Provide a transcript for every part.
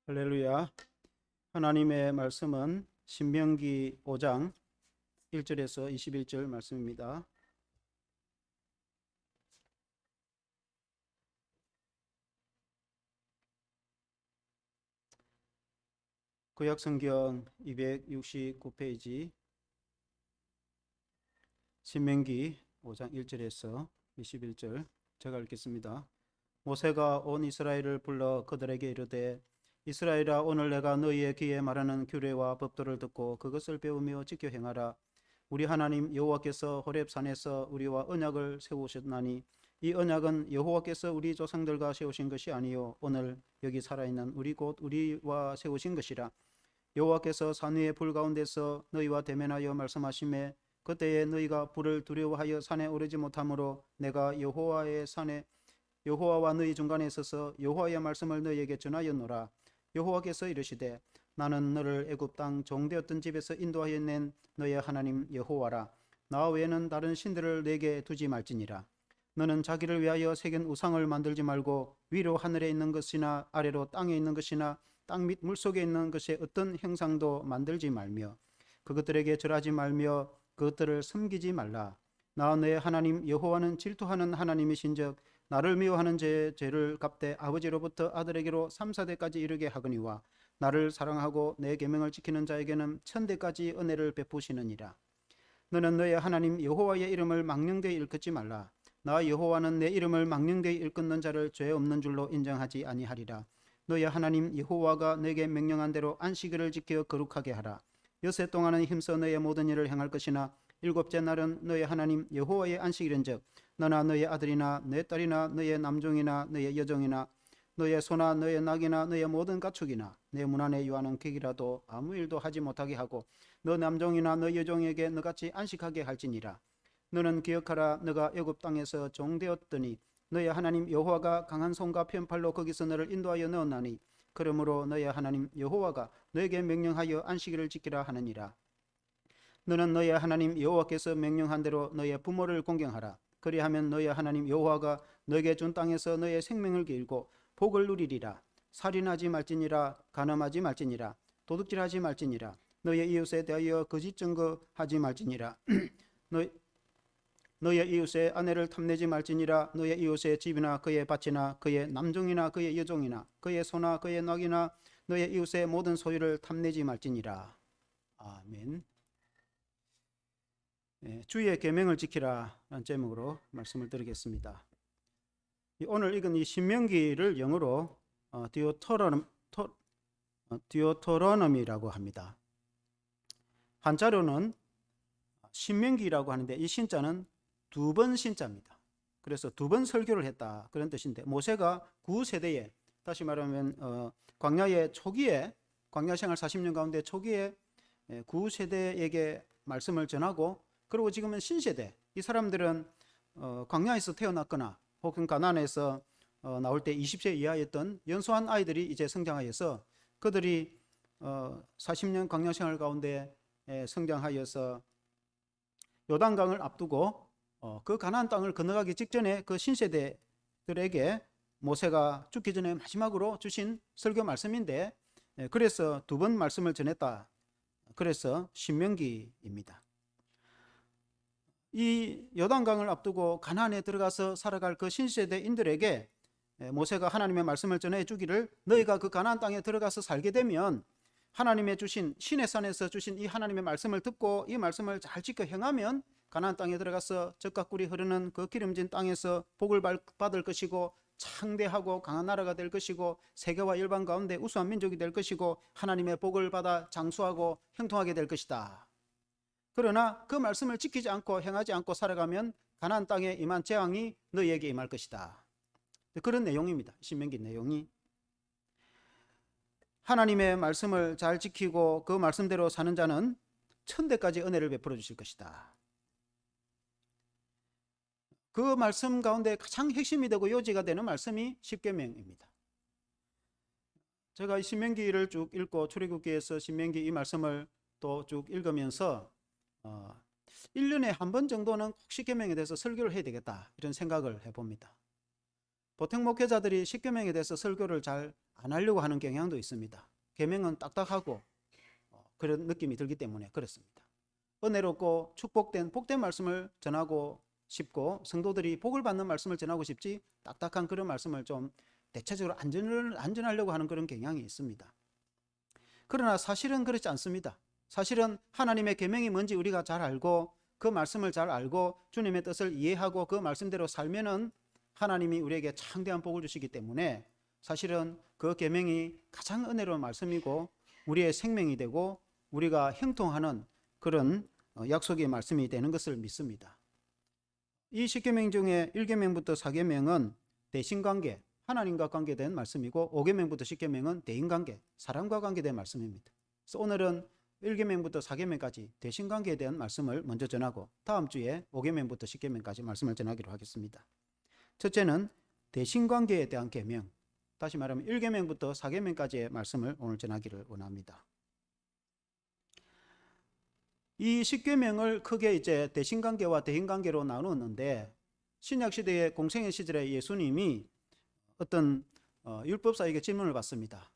할렐루야. 하나님의 말씀은 신명기 5장 1절에서 21절 말씀입니다. 구약성경 269페이지 신명기 5장 1절에서 21절 제가 읽겠습니다. 모세가 온 이스라엘을 불러 그들에게 이르되 이스라엘아, 오늘 내가 너희의 귀에 말하는 규례와 법도를 듣고 그것을 배우며 지켜 행하라. 우리 하나님 여호와께서 호렙산에서 우리와 언약을 세우셨나니 이 언약은 여호와께서 우리 조상들과 세우신 것이 아니요 오늘 여기 살아있는 우리 곧 우리와 세우신 것이라. 여호와께서 산 위의 불 가운데서 너희와 대면하여 말씀하시매 그때에 너희가 불을 두려워하여 산에 오르지 못하므로 내가 여호와와 너희 중간에 있어서 여호와의 말씀을 너희에게 전하였노라. 여호와께서 이르시되 나는 너를 애굽 땅 종되었던 집에서 인도하여 낸 너의 하나님 여호와라. 나 외에는 다른 신들을 내게 두지 말지니라. 너는 자기를 위하여 새긴 우상을 만들지 말고 위로 하늘에 있는 것이나 아래로 땅에 있는 것이나 땅 밑 물속에 있는 것의 어떤 형상도 만들지 말며 그것들에게 절하지 말며 그것들을 섬기지 말라. 나 너의 하나님 여호와는 질투하는 하나님이신즉 나를 미워하는 죄를 갚되 아버지로부터 아들에게로 3, 4대까지 이르게 하거니와 나를 사랑하고 내 계명을 지키는 자에게는 1000대까지 은혜를 베푸시느니라. 너는 너의 하나님 여호와의 이름을 망령되이 일컫지 말라. 나 여호와는 내 이름을 망령되이 일컫는 자를 죄 없는 줄로 인정하지 아니하리라. 너의 하나님 여호와가 내게 명령한 대로 안식일을 지켜 거룩하게 하라. 여세 동안은 힘써 너의 모든 일을 행할 것이나 일곱째 날은 너의 하나님 여호와의 안식일인즉 너나 너의 아들이나 내 딸이나 너의 남종이나 너의 여종이나 너의 소나 너의 낙이나 너의 모든 가축이나 내 문 안에 유하는 객이라도 아무 일도 하지 못하게 하고 너 남종이나 너 여종에게 너같이 안식하게 할지니라. 너는 기억하라. 너가 애굽 땅에서 종되었더니 너의 하나님 여호와가 강한 손과 편팔로 거기서 너를 인도하여 넣었나니 그러므로 너의 하나님 여호와가 너에게 명령하여 안식일을 지키라 하느니라. 너는 너의 하나님 여호와께서 명령한 대로 너의 부모를 공경하라. 그리하면 너의 하나님 여호와가 너에게 준 땅에서 너의 생명을 길고 복을 누리리라. 살인하지 말지니라. 간음하지 말지니라. 도둑질하지 말지니라. 너의 이웃에 대하여 거짓 증거하지 말지니라. 너의 이웃의 아내를 탐내지 말지니라. 너의 이웃의 집이나 그의 밭이나 그의 남종이나 그의 여종이나 그의 소나 그의 낙이나 너의 이웃의 모든 소유를 탐내지 말지니라. 아멘. 주의 계명을 지키라 라는 제목으로 말씀을 드리겠습니다. 오늘 읽은 이 신명기를 영어로 디오토로노미라고 합니다. 한자로는 신명기라고 하는데 이 신자는 두 번 신자입니다. 그래서 두 번 설교를 했다 그런 뜻인데 모세가 구세대에 다시 말하면 광야의 초기에 광야 생활 40년 가운데 초기에 구세대에게 말씀을 전하고 그리고 지금은 신세대 이 사람들은 광야에서 태어났거나 혹은 가나안에서 나올 때 20세 이하였던 연소한 아이들이 이제 성장하여서 그들이 40년 광야 생활 가운데 성장하여서 요단강을 앞두고 그 가나안 땅을 건너가기 직전에 그 신세대들에게 모세가 죽기 전에 마지막으로 주신 설교 말씀인데 그래서 두 번 말씀을 전했다. 그래서 신명기입니다. 이 요단강을 앞두고 가나안에 들어가서 살아갈 그 신세대인들에게 모세가 하나님의 말씀을 전해 주기를 너희가 그 가나안 땅에 들어가서 살게 되면 하나님의 주신 시내산에서 주신 이 하나님의 말씀을 듣고 이 말씀을 잘 지켜 행하면 가나안 땅에 들어가서 젖과 꿀이 흐르는 그 기름진 땅에서 복을 받을 것이고 창대하고 강한 나라가 될 것이고 세계와 일반 가운데 우수한 민족이 될 것이고 하나님의 복을 받아 장수하고 형통하게 될 것이다. 그러나 그 말씀을 지키지 않고 행하지 않고 살아가면 가나안 땅에 임한 재앙이 너희에게 임할 것이다. 그런 내용입니다. 신명기 내용이. 하나님의 말씀을 잘 지키고 그 말씀대로 사는 자는 1000대까지 은혜를 베풀어 주실 것이다. 그 말씀 가운데 가장 핵심이 되고 요지가 되는 말씀이 십계명입니다. 제가 이 신명기를 쭉 읽고 출애굽기에서 신명기 이 말씀을 또 쭉 읽으면서 1년에 한 번 정도는 꼭 십계명에 대해서 설교를 해야 되겠다 이런 생각을 해봅니다. 보통 목회자들이 십계명에 대해서 설교를 잘 안 하려고 하는 경향도 있습니다. 계명은 딱딱하고 그런 느낌이 들기 때문에 그렇습니다. 은혜롭고 축복된 복된 말씀을 전하고 싶고 성도들이 복을 받는 말씀을 전하고 싶지 딱딱한 그런 말씀을 좀 대체적으로 안전하려고 하는 그런 경향이 있습니다. 그러나 사실은 그렇지 않습니다. 사실은 하나님의 계명이 뭔지 우리가 잘 알고 그 말씀을 잘 알고 주님의 뜻을 이해하고 그 말씀대로 살면은 하나님이 우리에게 창대한 복을 주시기 때문에 사실은 그 계명이 가장 은혜로운 말씀이고 우리의 생명이 되고 우리가 형통하는 그런 약속의 말씀이 되는 것을 믿습니다. 이 10계명 중에 1계명부터 4계명은 대신관계, 하나님과 관계된 말씀이고 5계명부터 10계명은 대인관계, 사람과 관계된 말씀입니다. 그래서 오늘은 1계명부터 4계명까지 대신관계에 대한 말씀을 먼저 전하고 다음 주에 5계명부터 10계명까지 말씀을 전하기로 하겠습니다. 첫째는 대신관계에 대한 계명, 다시 말하면 1계명부터 4계명까지의 말씀을 오늘 전하기를 원합니다. 이 10계명을 크게 이제 대신관계와 대인관계로 나누었는데 신약시대의 공생애 시절에 예수님이 어떤 율법사에게 질문을 받습니다.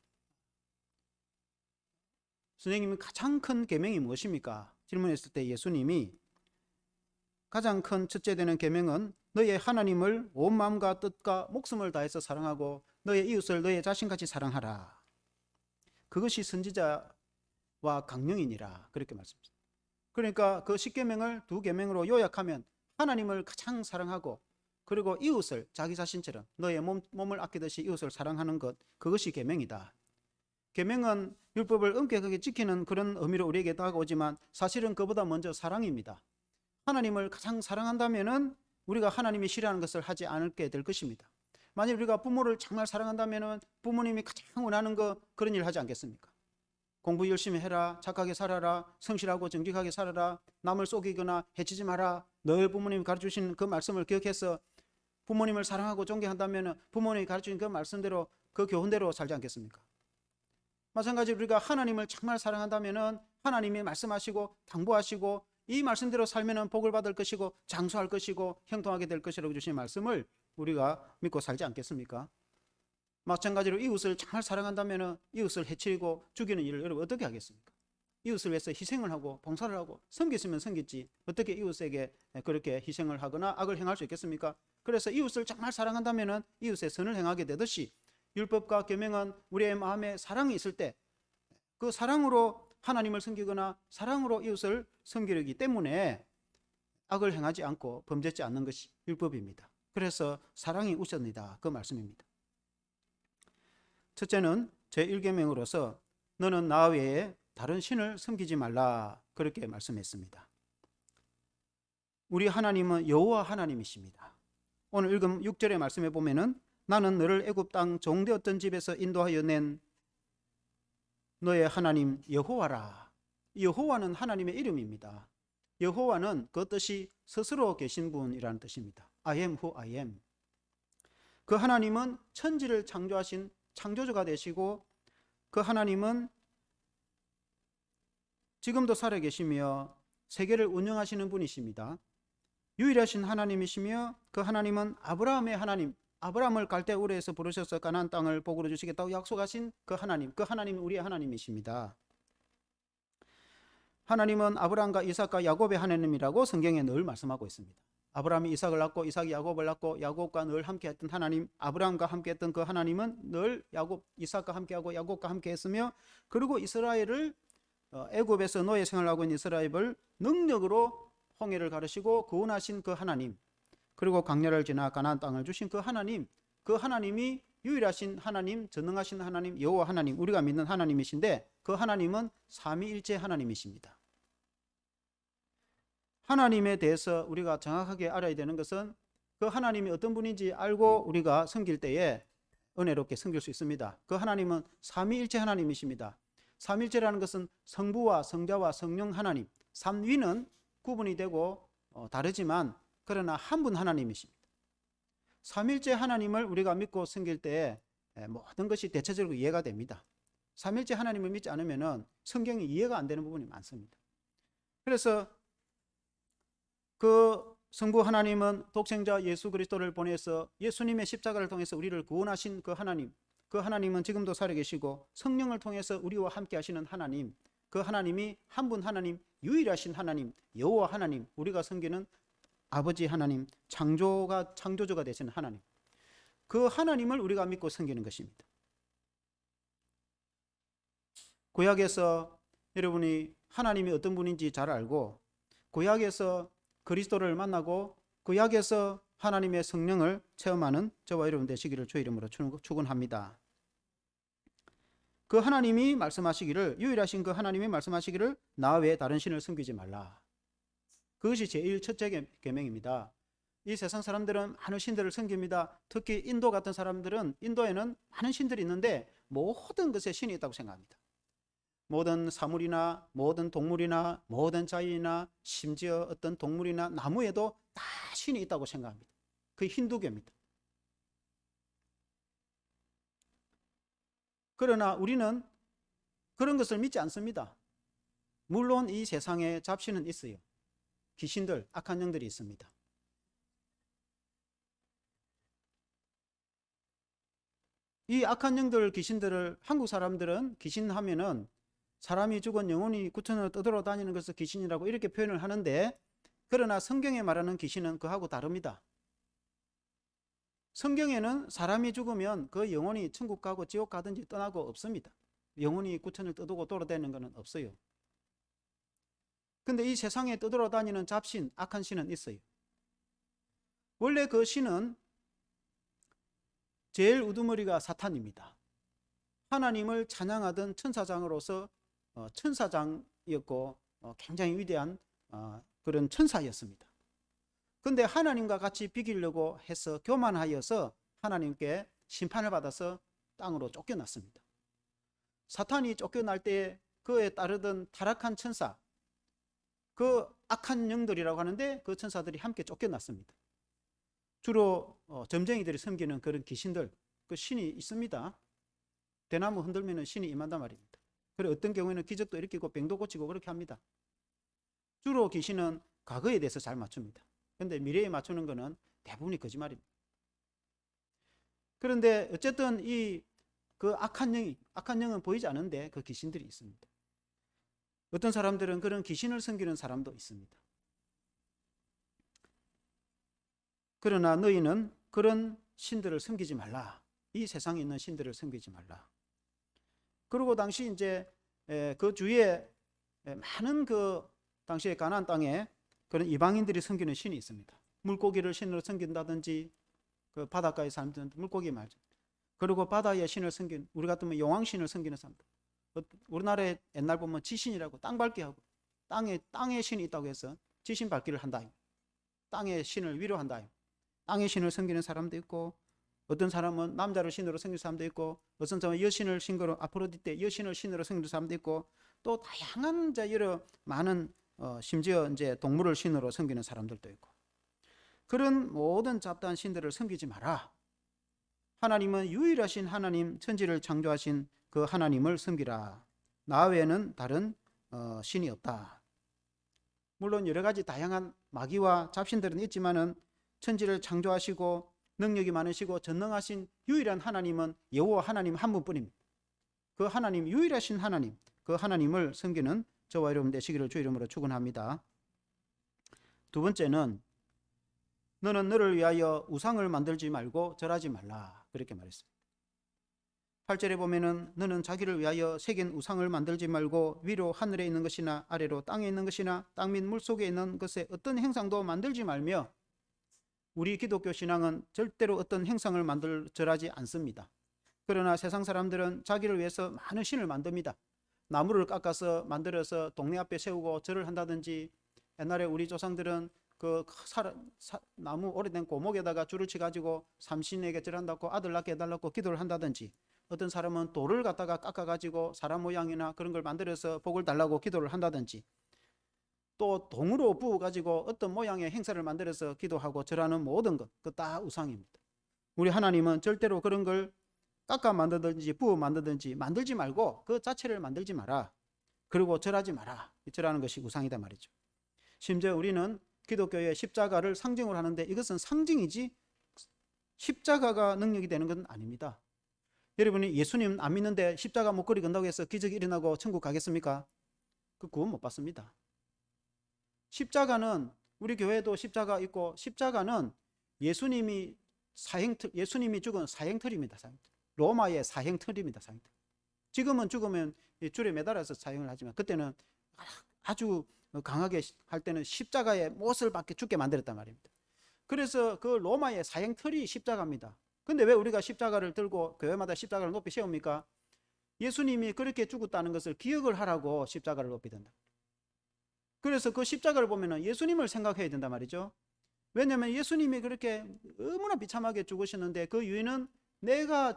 선생님, 가장 큰 계명이 무엇입니까? 질문했을 때 예수님이 가장 큰 첫째 되는 계명은 너의 하나님을 온 마음과 뜻과 목숨을 다해서 사랑하고 너의 이웃을 너의 자신같이 사랑하라. 그것이 선지자와 강령이니라. 그렇게 말씀하셨습니다. 그러니까 그 10계명을 2계명으로 요약하면 하나님을 가장 사랑하고 그리고 이웃을 자기 자신처럼 너의 몸을 아끼듯이 이웃을 사랑하는 것, 그것이 계명이다. 계명은 율법을 엄격하게 지키는 그런 의미로 우리에게 다가오지만 사실은 그보다 먼저 사랑입니다. 하나님을 가장 사랑한다면은 우리가 하나님이 싫어하는 것을 하지 않게 될 것입니다. 만약 우리가 부모를 정말 사랑한다면은 부모님이 가장 원하는 그런 일을 하지 않겠습니까? 공부 열심히 해라, 착하게 살아라, 성실하고 정직하게 살아라, 남을 속이거나 해치지 마라. 늘 부모님이 가르쳐주신 그 말씀을 기억해서 부모님을 사랑하고 존경한다면 부모님이 가르쳐준 그 말씀대로 그 교훈대로 살지 않겠습니까? 마찬가지로 우리가 하나님을 정말 사랑한다면 하나님이 말씀하시고 당부하시고 이 말씀대로 살면 복을 받을 것이고 장수할 것이고 형통하게 될 것이라고 주신 말씀을 우리가 믿고 살지 않겠습니까? 마찬가지로 이웃을 정말 사랑한다면 이웃을 해치고 죽이는 일을 여러분 어떻게 하겠습니까? 이웃을 위해서 희생을 하고 봉사를 하고 섬겼으면 섬겼지 어떻게 이웃에게 그렇게 희생을 하거나 악을 행할 수 있겠습니까? 그래서 이웃을 정말 사랑한다면 이웃의 선을 행하게 되듯이 율법과 계명은 우리의 마음에 사랑이 있을 때 그 사랑으로 하나님을 섬기거나 사랑으로 이웃을 섬기기 때문에 악을 행하지 않고 범죄치 않는 것이 율법입니다. 그래서 사랑이 우선이다, 그 말씀입니다. 첫째는 제1계명으로서 너는 나 외에 다른 신을 섬기지 말라, 그렇게 말씀했습니다. 우리 하나님은 여호와 하나님이십니다. 오늘 읽은 6절의 말씀에 보면은 나는 너를 애굽 땅 종되었던 집에서 인도하여 낸 너의 하나님 여호와라. 여호와는 하나님의 이름입니다. 여호와는 그 뜻이 스스로 계신 분이라는 뜻입니다. I am who I am. 그 하나님은 천지를 창조하신 창조주가 되시고 그 하나님은 지금도 살아계시며 세계를 운영하시는 분이십니다. 유일하신 하나님이시며 그 하나님은 아브라함의 하나님, 아브라함을 갈대 우르에서 부르셔서 가나안 땅을 복으로 주시겠다고 약속하신 그 하나님이 우리의 하나님이십니다. 하나님은 아브라함과 이삭과 야곱의 하나님이라고 성경에 늘 말씀하고 있습니다. 아브라함이 이삭을 낳고 이삭이 야곱을 낳고 야곱과 늘 함께했던 하나님, 아브라함과 함께했던 그 하나님은 늘 이삭과 함께하고 야곱과 함께했으며 그리고 이스라엘을 애굽에서 노예 생활하고 있는 이스라엘을 능력으로 홍해를 가르시고 구원하신 그 하나님, 그리고 강렬을 지나 가나안 땅을 주신 그 하나님, 그 하나님이 유일하신 하나님, 전능하신 하나님, 여호와 하나님, 우리가 믿는 하나님이신데 그 하나님은 삼위일체 하나님이십니다. 하나님에 대해서 우리가 정확하게 알아야 되는 것은 그 하나님이 어떤 분인지 알고 우리가 섬길 때에 은혜롭게 섬길 수 있습니다. 그 하나님은 삼위일체 하나님이십니다. 삼위일체라는 것은 성부와 성자와 성령 하나님, 삼위는 구분이 되고 다르지만 그러나 한 분 하나님이십니다. 삼일째 하나님을 우리가 믿고 섬길 때에 모든 것이 대체적으로 이해가 됩니다. 삼일째 하나님을 믿지 않으면 성경이 이해가 안 되는 부분이 많습니다. 그래서 그 성부 하나님은 독생자 예수 그리스도를 보내서 예수님의 십자가를 통해서 우리를 구원하신 그 하나님, 그 하나님은 지금도 살아계시고 성령을 통해서 우리와 함께 하시는 하나님, 그 하나님이 한 분 하나님, 유일하신 하나님, 여호와 하나님, 우리가 섬기는 아버지 하나님, 창조주가 되시는 하나님, 그 하나님을 우리가 믿고 섬기는 것입니다. 구약에서 여러분이 하나님이 어떤 분인지 잘 알고 구약에서 그리스도를 만나고 구약에서 하나님의 성령을 체험하는 저와 여러분 되시기를 주의 이름으로 축원합니다. 그 하나님이 말씀하시기를, 유일하신 그 하나님이 말씀하시기를 나 외에 다른 신을 섬기지 말라. 그것이 제일 첫째 계명입니다. 이 세상 사람들은 많은 신들을 섬깁니다. 특히 인도 같은 사람들은 인도에는 많은 신들이 있는데 모든 것에 신이 있다고 생각합니다. 모든 사물이나 모든 동물이나 모든 자연이나 심지어 어떤 동물이나 나무에도 다 신이 있다고 생각합니다. 그게 힌두교입니다. 그러나 우리는 그런 것을 믿지 않습니다. 물론 이 세상에 잡신은 있어요. 귀신들, 악한 영들이 있습니다. 이 악한 영들, 귀신들을 한국 사람들은 귀신 하면은 사람이 죽은 영혼이 구천으로 떠돌아다니는 것을 귀신이라고 이렇게 표현을 하는데, 그러나 성경에 말하는 귀신은 그하고 다릅니다. 성경에는 사람이 죽으면 그 영혼이 천국 가고 지옥 가든지 떠나고 없습니다. 영혼이 구천을 떠도고 돌아다니는 것은 없어요. 근데 이 세상에 떠돌아다니는 잡신, 악한 신은 있어요. 원래 그 신은 제일 우두머리가 사탄입니다. 하나님을 찬양하던 천사장으로서 천사장이었고 굉장히 위대한 그런 천사였습니다. 근데 하나님과 같이 비기려고 해서 교만하여서 하나님께 심판을 받아서 땅으로 쫓겨났습니다. 사탄이 쫓겨날 때 그에 따르던 타락한 천사, 그 악한 영들이라고 하는데 그 천사들이 함께 쫓겨났습니다. 주로 점쟁이들이 섬기는 그런 귀신들, 그 신이 있습니다. 대나무 흔들면 신이 임한단 말입니다. 그리고 어떤 경우에는 기적도 일으키고 병도 고치고 그렇게 합니다. 주로 귀신은 과거에 대해서 잘 맞춥니다. 그런데 미래에 맞추는 것은 대부분이 거짓말입니다. 그런데 어쨌든 그 악한 영은 보이지 않는데 그 귀신들이 있습니다. 어떤 사람들은 그런 귀신을 섬기는 사람도 있습니다. 그러나 너희는 그런 신들을 섬기지 말라. 이 세상에 있는 신들을 섬기지 말라. 그리고 당시 이제 그 주위에 많은 그 당시에 가나안 땅에 그런 이방인들이 섬기는 신이 있습니다. 물고기를 신으로 섬긴다든지, 그 바닷가에 사는 물고기 말죠. 그리고 바다의 신을 섬긴, 우리 같으면 용왕신을 섬기는 사람들. 우리나라에 옛날 보면 지신이라고 땅 밟기 하고 땅에 신이 있다고 해서 지신 밟기를 한다. 땅의 신을 위로한다. 땅의 신을 섬기는 사람도 있고, 어떤 사람은 남자를 신으로 섬기는 사람도 있고, 어떤 사람은 여신을 신으로 아프로디테 여신을 신으로 섬기는 사람도 있고, 또 다양한 여러 많은 심지어 이제 동물을 신으로 섬기는 사람들도 있고, 그런 모든 잡다한 신들을 섬기지 마라. 하나님은 유일하신 하나님, 천지를 창조하신 그 하나님을 섬기라. 나 외에는 다른 신이 없다. 물론 여러 가지 다양한 마귀와 잡신들은 있지만은 천지를 창조하시고 능력이 많으시고 전능하신 유일한 하나님은 여호와 하나님 한 분뿐입니다. 그 하나님, 유일하신 하나님, 그 하나님을 섬기는 저와 여러분 되시기를 주 이름으로 축원합니다. 두 번째는 너는 너를 위하여 우상을 만들지 말고 절하지 말라. 그렇게 말했습니다. 8절에 보면은 너는 자기를 위하여 새긴 우상을 만들지 말고 위로 하늘에 있는 것이나 아래로 땅에 있는 것이나 땅 및 물속에 있는 것에 어떤 형상도 만들지 말며, 우리 기독교 신앙은 절대로 어떤 형상을 절하지 않습니다. 그러나 세상 사람들은 자기를 위해서 많은 신을 만듭니다. 나무를 깎아서 만들어서 동네 앞에 세우고 절을 한다든지, 옛날에 우리 조상들은 그 나무 오래된 고목에다가 줄을 쳐가지고 삼신에게 절한다고 아들 낳게 해달라고 기도를 한다든지, 어떤 사람은 돌을 갖다가 깎아가지고 사람 모양이나 그런 걸 만들어서 복을 달라고 기도를 한다든지, 또 동으로 부어가지고 어떤 모양의 행사를 만들어서 기도하고 절하는 모든 것, 그 다 우상입니다. 우리 하나님은 절대로 그런 걸 깎아 만들든지 부어 만들든지 만들지 말고 그 자체를 만들지 마라. 그리고 절하지 마라. 절하는 것이 우상이다 말이죠. 심지어 우리는 기독교의 십자가를 상징으로 하는데 이것은 상징이지 십자가가 능력이 되는 건 아닙니다. 여러분이 예수님 안 믿는데 십자가 목걸이 건다고 해서 기적이 일어나고 천국 가겠습니까? 그 구원 못 받습니다. 십자가는 우리 교회도 십자가 있고 십자가는 예수님이 죽은 사형틀입니다. 로마의 사형틀입니다. 사형틀. 지금은 죽으면 줄에 매달아서 사형을 하지만 그때는 아주 강하게 할 때는 십자가의 못을 받게 죽게 만들었단 말입니다. 그래서 그 로마의 사형틀이 십자가입니다. 근데 왜 우리가 십자가를 들고 교회마다 십자가를 높이 세웁니까? 예수님이 그렇게 죽었다는 것을 기억을 하라고 십자가를 높이 든다. 그래서 그 십자가를 보면 예수님을 생각해야 된단 말이죠. 왜냐하면 예수님이 그렇게 너무나 비참하게 죽으셨는데 그 이유는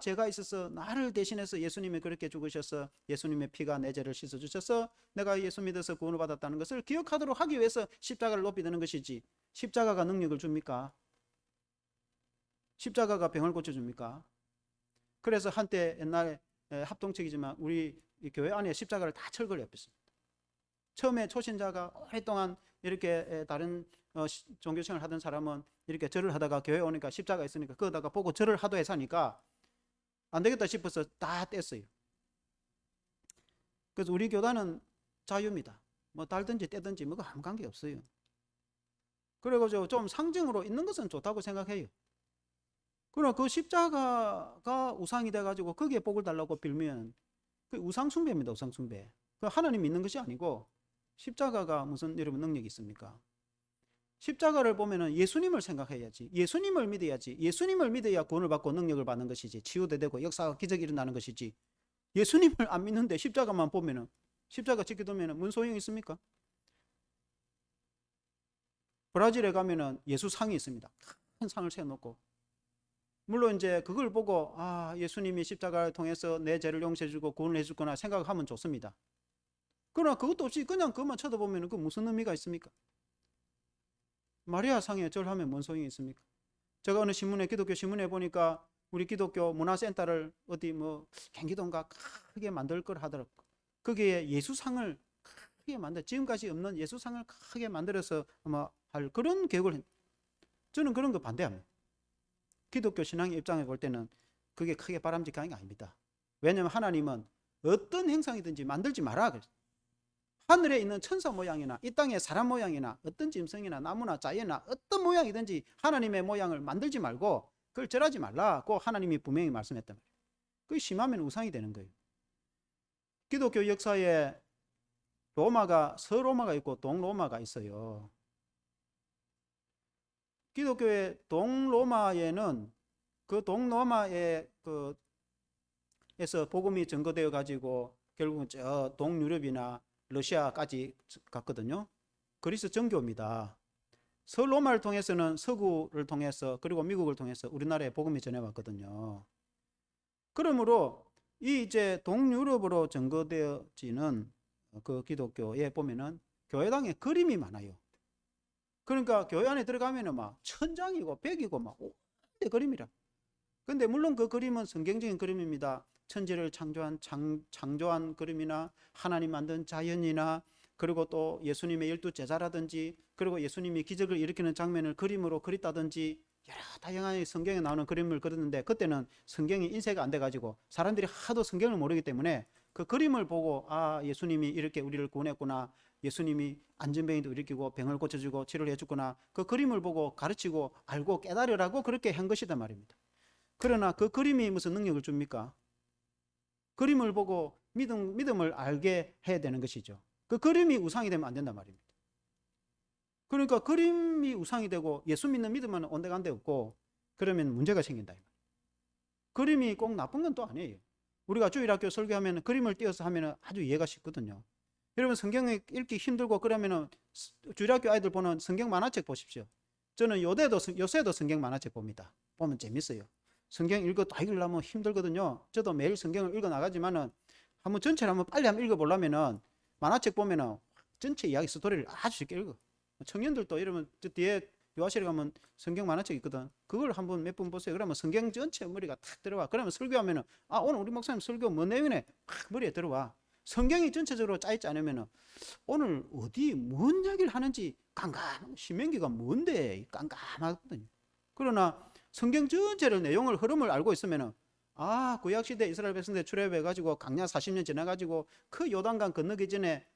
제가 있어서 나를 대신해서 예수님이 그렇게 죽으셔서 예수님의 피가 내 죄를 씻어주셔서 내가 예수 믿어서 구원을 받았다는 것을 기억하도록 하기 위해서 십자가를 높이 드는 것이지 십자가가 능력을 줍니까? 십자가가 병을 고쳐줍니까? 그래서 한때 옛날에 합동책이지만 우리 교회 안에 십자가를 다 철거를 했습니다. 처음에 초신자가 오랫동안 이렇게 다른 종교생활을 하던 사람은 이렇게 절을 하다가 교회 오니까 십자가 있으니까 그거다가 보고 절을 하도 해서 하니까 안 되겠다 싶어서 다 뗐어요. 그래서 우리 교단은 자유입니다. 뭐 달든지 떼든지 뭐가 아무 관계 없어요. 그래가지고 좀 상징으로 있는 것은 좋다고 생각해요. 그러나 그 십자가가 우상이 돼가지고 거기에 복을 달라고 빌면 그 우상숭배입니다. 우상숭배. 그 하나님 믿는 것이 아니고 십자가가 무슨 여러분 능력이 있습니까? 십자가를 보면은 예수님을 생각해야지. 예수님을 믿어야지. 예수님을 믿어야 구원을 받고 능력을 받는 것이지. 치유되고 역사가 기적이 일어나는 것이지. 예수님을 안 믿는데 십자가만 보면은 십자가 지켜두면은 무슨 소용이 있습니까? 브라질에 가면은 예수상이 있습니다. 큰 상을 세워놓고 물론 이제 그걸 보고 예수님이 십자가를 통해서 내 죄를 용서해주고 구원을 해줄 거나 생각하면 좋습니다. 그러나 그것도 없이 그냥 그것만 쳐다보면 그 무슨 의미가 있습니까? 마리아 상에 절하면 뭔 소용이 있습니까? 제가 어느 신문에 기독교 신문에 보니까 우리 기독교 문화센터를 어디 뭐 경기도인가 크게 만들 걸 하더라고. 거기에 예수상을 크게 만들 지금까지 없는 예수상을 크게 만들어서 아마 할 그런 계획을 했. 저는 그런 거 반대합니다. 기독교 신앙의 입장에 볼 때는 그게 크게 바람직한 게 아닙니다. 왜냐하면 하나님은 어떤 행상이든지 만들지 마라 그랬어요. 하늘에 있는 천사 모양이나 이 땅의 사람 모양이나 어떤 짐승이나 나무나 자연이나 어떤 모양이든지 하나님의 모양을 만들지 말고 그걸 절하지 말라고 하나님이 분명히 말씀했단 말이에요. 그게 심하면 우상이 되는 거예요. 기독교 역사에 서로마가 있고 동로마가 있어요. 기독교의 동로마에는 그 동로마에 에서 복음이 전거되어 가지고 결국은 저 동유럽이나 러시아까지 갔거든요. 그리스 정교입니다. 서로마를 통해서는 서구를 통해서 그리고 미국을 통해서 우리나라에 복음이 전해왔거든요. 그러므로 이 이제 동유럽으로 전거되어지는 그 기독교에 보면은 교회당에 그림이 많아요. 그러니까 교회 안에 들어가면은 막 천장이고 벽이고 막 온데 그림이라. 근데 물론 그 그림은 성경적인 그림입니다. 천지를 창조한 그림이나 하나님 만든 자연이나 그리고 또 예수님의 12제자라든지 그리고 예수님이 기적을 일으키는 장면을 그림으로 그렸다든지 여러 다양한 성경에 나오는 그림을 그렸는데 그때는 성경이 인쇄가 안 돼가지고 사람들이 하도 성경을 모르기 때문에 그 그림을 보고 예수님이 이렇게 우리를 구원했구나, 예수님이 안전병이도 일으키고 병을 고쳐주고 치료를 해주구나, 그 그림을 보고 가르치고 알고 깨달으라고 그렇게 한 것이단 말입니다. 그러나 그 그림이 무슨 능력을 줍니까? 그림을 보고 믿음을 알게 해야 되는 것이죠. 그 그림이 우상이 되면 안 된단 말입니다. 그러니까 그림이 우상이 되고 예수 믿는 믿음은 온데간데 없고 그러면 문제가 생긴다. 그림이 꼭 나쁜 건 또 아니에요. 우리가 주일학교 설교하면 그림을 띄어서 하면 아주 이해가 쉽거든요. 여러분 성경을 읽기 힘들고 그러면 주일학교 아이들 보는 성경 만화책 보십시오. 저는 요새도 성경 만화책 봅니다. 보면 재밌어요. 성경 다 읽으려면 힘들거든요. 저도 매일 성경을 읽어 나가지만은 한번 전체를 빨리 읽어보려면은 만화책 보면은 전체 이야기 스토리를 아주 쉽게 읽어. 청년들도 이러면 저 뒤에 요하실에 가면 성경 만화책 있거든. 그걸 한번 몇 번 보세요. 그러면 성경 전체 머리가 탁 들어와. 그러면 설교하면은 오늘 우리 목사님 설교 뭐 내용이네 팍 머리에 들어와. 성경이 전체적으로 짜있지 않으면 오늘 어디 뭔 이야기를 하는지 신명기가 뭔데 깜깜하거든요. 그러나 성경 전체를 내용을 흐름을 알고 있으면 구약시대 이스라엘 백성들 출애굽해가지고 강야 40년 지나가지고 그 요단강 건너기 전에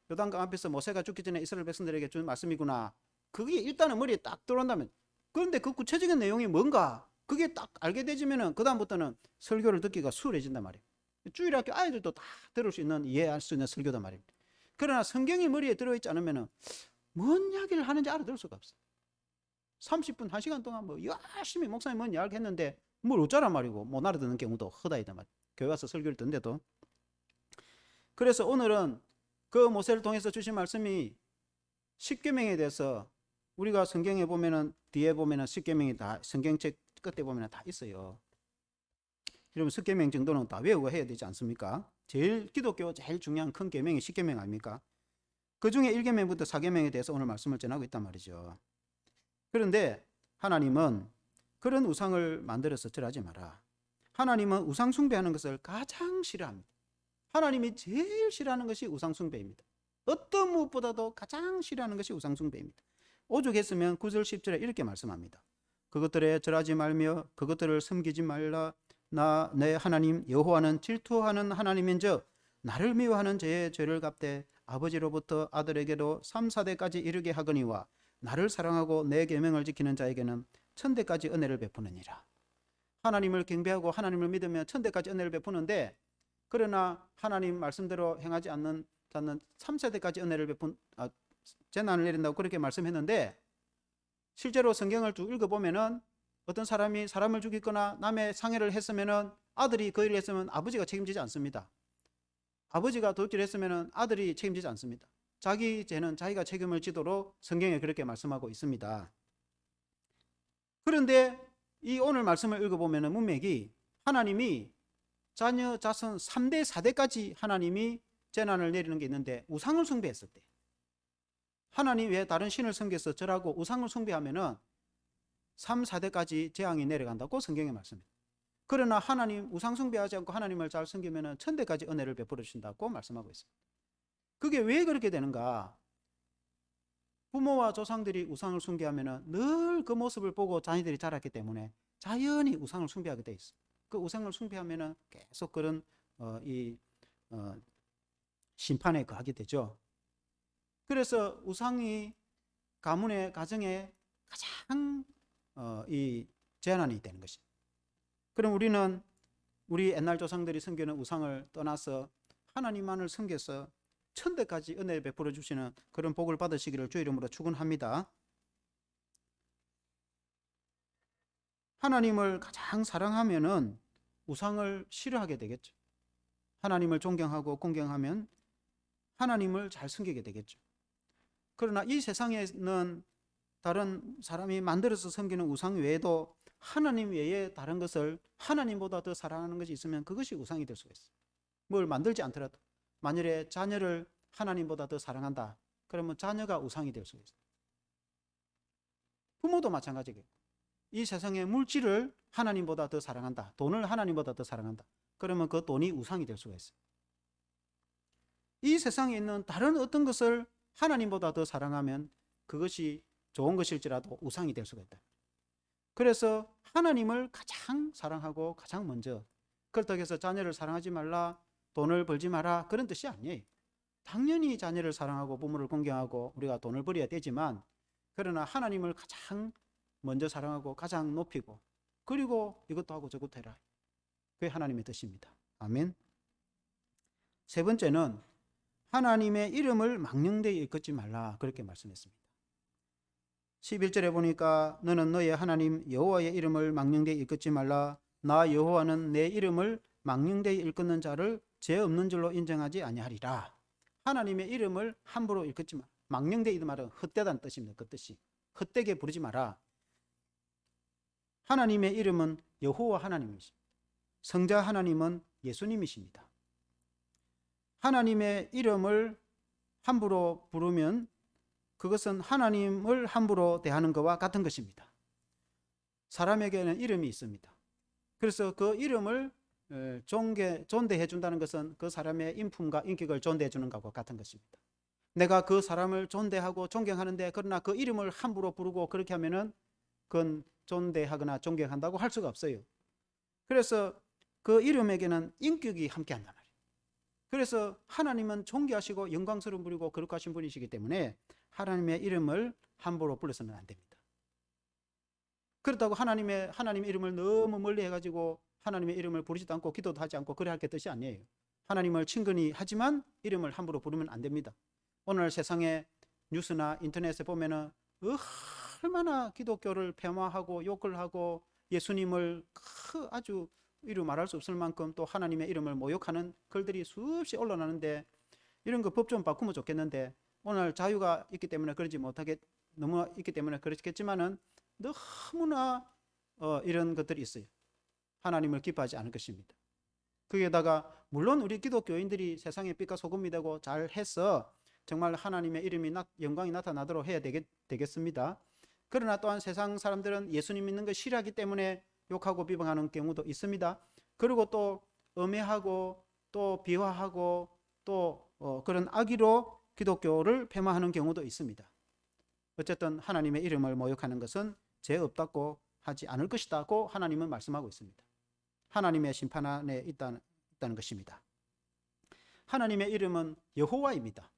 요단강 앞에서 모세가 죽기 전에 이스라엘 백성들에게 준 말씀이구나. 그게 일단은 머리에 딱 들어온다면, 그런데 그 구체적인 내용이 뭔가 그게 딱 알게 되지면은 그 다음부터는 설교를 듣기가 수월해진단 말이에요. 주일학교 아이들도 다 들을 수 있는, 이해할 수 있는 설교단 말입니다. 그러나 성경이 머리에 들어있지 않으면은 뭔 이야기를 하는지 알아들을 수가 없어요. 30분, 1시간 동안 뭐 열심히 목사님 뭔 이야기 했는데 뭘 어쩌란 말이고 못 알아듣는 경우도 허다이단 말이에요. 교회 와서 설교를 듣는데도. 그래서 오늘은 그 모세를 통해서 주신 말씀이 십계명에 대해서, 우리가 성경에 보면은 뒤에 보면은 십계명이 다 성경책 끝에 보면은 다 있어요. 여러분 십계명 정도는 다 외우고 해야 되지 않습니까? 기독교 제일 중요한 큰 계명이 십계명 아닙니까? 그 중에 1계명부터 4계명에 대해서 오늘 말씀을 전하고 있단 말이죠. 그런데 하나님은 그런 우상을 만들어서 절하지 마라. 하나님은 우상 숭배하는 것을 가장 싫어합니다. 하나님이 제일 싫어하는 것이 우상 숭배입니다. 어떤 무엇보다도 가장 싫어하는 것이 우상 숭배입니다. 오죽했으면 9절 10절에 이렇게 말씀합니다. 그것들에 절하지 말며 그것들을 섬기지 말라. 나 내 하나님 여호와는 질투하는 하나님인즉 나를 미워하는 죄의 죄를 갚되 아버지로부터 아들에게로 3, 4대까지 이르게 하거니와 나를 사랑하고 내 계명을 지키는 자에게는 1000대까지 은혜를 베푸느니라. 하나님을 경배하고 하나님을 믿으면 1000대까지 은혜를 베푸는데, 그러나 하나님 말씀대로 행하지 않는 자는 3세대까지 은혜를 재난을 내린다고 그렇게 말씀했는데, 실제로 성경을 쭉 읽어보면은 어떤 사람이 사람을 죽이거나 남의 상해를 했으면은 아들이 그 일을 했으면 아버지가 책임지지 않습니다. 아버지가 도둑질을 했으면은 아들이 책임지지 않습니다. 자기 죄는 자기가 책임을 지도록 성경에 그렇게 말씀하고 있습니다. 그런데 이 오늘 말씀을 읽어보면은 문맥이 하나님이 자녀 자손 3대 4대까지 하나님이 재난을 내리는 게 있는데, 우상을 숭배했을 때 하나님 왜 다른 신을 섬겨서 절하고 우상을 숭배하면은 3, 4대까지 재앙이 내려간다고 성경에 말씀합니다. 그러나 하나님 우상 숭배하지 않고 하나님을 잘 섬기면은 1000대까지 은혜를 베풀어 주신다고 말씀하고 있습니다. 그게 왜 그렇게 되는가? 부모와 조상들이 우상을 숭배하면은 늘 그 모습을 보고 자녀들이 자랐기 때문에 자연히 우상을 숭배하게 돼 있어요. 그 우상을 숭배하면은 계속 그런 심판에 가게 되죠. 그래서 우상이 가문의 가정에 가장 이 재난이 되는 것입니다. 그럼 우리는 우리 옛날 조상들이 섬기는 우상을 떠나서 하나님만을 섬겨서 1000대까지 은혜를 베풀어 주시는 그런 복을 받으시기를 주 이름으로 축원합니다. 하나님을 가장 사랑하면은 우상을 싫어하게 되겠죠. 하나님을 존경하고 공경하면 하나님을 잘 섬기게 되겠죠. 그러나 이 세상에는 다른 사람이 만들어서 섬기는 우상 외에도 하나님 외에 다른 것을 하나님보다 더 사랑하는 것이 있으면 그것이 우상이 될 수가 있어요. 뭘 만들지 않더라도 만일에 자녀를 하나님보다 더 사랑한다, 그러면 자녀가 우상이 될 수가 있어요. 부모도 마찬가지겠고, 이 세상의 물질을 하나님보다 더 사랑한다, 돈을 하나님보다 더 사랑한다, 그러면 그 돈이 우상이 될 수가 있어요. 이 세상에 있는 다른 어떤 것을 하나님보다 더 사랑하면 그것이 좋은 것일지라도 우상이 될 수가 있다. 그래서 하나님을 가장 사랑하고 가장 먼저, 그렇다고 해서 자녀를 사랑하지 말라, 돈을 벌지 마라, 그런 뜻이 아니에요. 당연히 자녀를 사랑하고 부모를 공경하고 우리가 돈을 벌어야 되지만, 그러나 하나님을 가장 먼저 사랑하고 가장 높이고, 그리고 이것도 하고 저것도 해라, 그게 하나님의 뜻입니다. 아멘. 세 번째는 하나님의 이름을 망령되이 일컫지 말라, 그렇게 말씀했습니다. 11절에 보니까 너는 너의 하나님 여호와의 이름을 망령되이 일컫지 말라. 나 여호와는 내 이름을 망령되이 일컫는 자를 죄 없는 줄로 인정하지 아니하리라. 하나님의 이름을 함부로 일컫지 마. 망령되이 말은 헛되다는 뜻입니다. 그 뜻이 헛되게 부르지 마라. 하나님의 이름은 여호와 하나님이십니다. 성자 하나님은 예수님이십니다. 하나님의 이름을 함부로 부르면 그것은 하나님을 함부로 대하는 것과 같은 것입니다. 사람에게는 이름이 있습니다. 그래서 그 이름을 존대해 준다는 것은 그 사람의 인품과 인격을 존대해 주는 것과 같은 것입니다. 내가 그 사람을 존대하고 존경하는데 그러나 그 이름을 함부로 부르고 그렇게 하면은 그건 존대하거나 존경한다고 할 수가 없어요. 그래서 그 이름에게는 인격이 함께 한단 말이에요. 그래서 하나님은 존귀하시고 영광스러운 분이고 거룩하신 분이시기 때문에 하나님의 이름을 함부로 불러서는 안 됩니다. 그렇다고 하나님의 이름을 너무 멀리 해가지고 하나님의 이름을 부르지도 않고 기도도 하지 않고 그래야 할 게 뜻이 아니에요. 하나님을 친근히 하지만 이름을 함부로 부르면 안 됩니다. 오늘 세상에 뉴스나 인터넷에 보면은 얼마나 기독교를 폐마하고 욕을 하고 예수님을 아주 이루 말할 수 없을 만큼 또 하나님의 이름을 모욕하는 글들이 수없이 올라나는데 이런 거 법 좀 바꾸면 좋겠는데 오늘 자유가 있기 때문에 그러지 못하게 너무 있기 때문에 그렇겠지만은 너무나 이런 것들이 있어요. 하나님을 기뻐하지 않을 것입니다. 거기에다가 물론 우리 기독교인들이 세상에 빛과 소금이 되고 잘해서 정말 하나님의 이름이 영광이 나타나도록 해야 되겠습니다. 그러나 또한 세상 사람들은 예수님 믿는 거 싫어하기 때문에 욕하고 비방하는 경우도 있습니다. 그리고 또 음해하고 또 비화하고 또 그런 악의로 기독교를 폐마하는 경우도 있습니다. 어쨌든 하나님의 이름을 모욕하는 것은 죄 없다고 하지 않을 것이다고 하나님은 말씀하고 있습니다. 하나님의 심판 안에 있다는 것입니다. 하나님의 이름은 여호와입니다.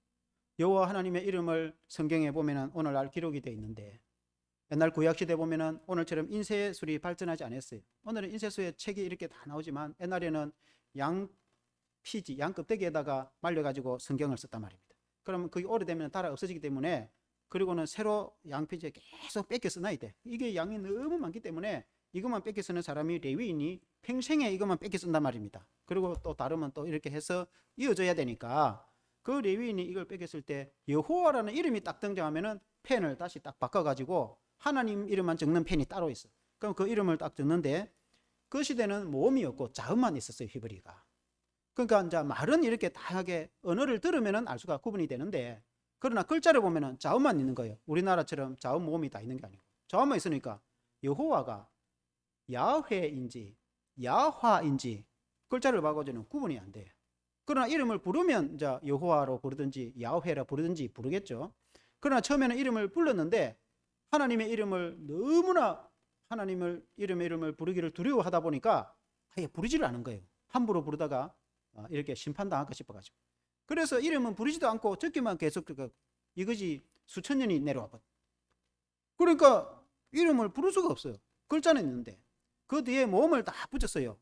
여호와 하나님의 이름을 성경에 보면은 오늘날 기록이 되어 있는데 옛날 구약시대 보면은 오늘처럼 인쇄술이 발전하지 않았어요. 오늘은 인쇄술의 책이 이렇게 다 나오지만 옛날에는 양 껍데기에다가 말려가지고 성경을 썼단 말입니다. 그러면 그게 오래되면 달아 없어지기 때문에 그리고는 새로 양피지에 계속 뺏겨 써놔야 돼. 이게 양이 너무 많기 때문에 이것만 뺏겨 쓰는 사람이 레위인이 평생에 이것만 뺏겨 쓴단 말입니다. 그리고 또 다르면 또 이렇게 해서 이어져야 되니까 그 레위인이 이걸 뺏겼을 때 여호와라는 이름이 딱 등장하면은 펜을 다시 딱 바꿔가지고 하나님 이름만 적는 펜이 따로 있어. 그럼 그 이름을 딱 적는데 그 시대는 모음이 없고 자음만 있었어요. 히브리가. 그러니까 이제 말은 이렇게 다양하게 언어를 들으면은 알 수가 구분이 되는데 그러나 글자를 보면은 자음만 있는 거예요. 우리나라처럼 자음 모음이 다 있는 게 아니고 자음만 있으니까 여호와가 야훼인지 야화인지 글자를 봐가지고는 구분이 안 돼요. 그러나 이름을 부르면 이제 여호와로 부르든지 야훼라 부르든지 부르겠죠. 그러나 처음에는 이름을 불렀는데 하나님의 이름을 너무나 하나님의 이름을 부르기를 두려워하다 보니까 아예 부르지를 않은 거예요. 함부로 부르다가 이렇게 심판당할까 싶어가지고. 그래서 이름은 부르지도 않고 적기만 계속 이것이 수천 년이 내려와 버려. 그러니까 이름을 부를 수가 없어요. 글자는 있는데 그 뒤에 모음을 다 붙였어요.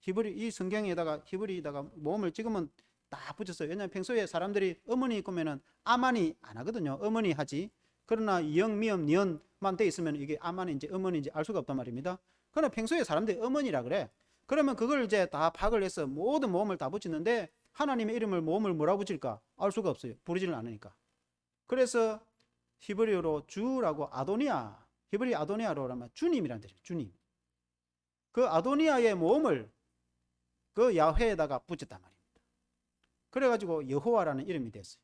이 성경에다가 히브리에다가 모음을 찍으면 다 붙였어요. 왜냐하면 평소에 사람들이 어머니 꾸면은 아만이 안 하거든요. 어머니 하지. 그러나 영, 미음, 니은만 돼 있으면 이게 아만인지 어머니인지 알 수가 없단 말입니다. 그러나 평소에 사람들이 어머니라 그래. 그러면 그걸 이제 다 박을 해서 모든 모음을 다 붙이는데 하나님의 이름을 모음을 뭐라 붙일까? 알 수가 없어요. 부르지는 않으니까. 그래서 히브리어로 주라고 아도니아, 히브리 아도니아로 하면 주님이라는 뜻이에요. 주님. 그 아도니아의 모음을 그 야훼에다가 붙였단 말입니다. 그래가지고 여호와라는 이름이 됐어요.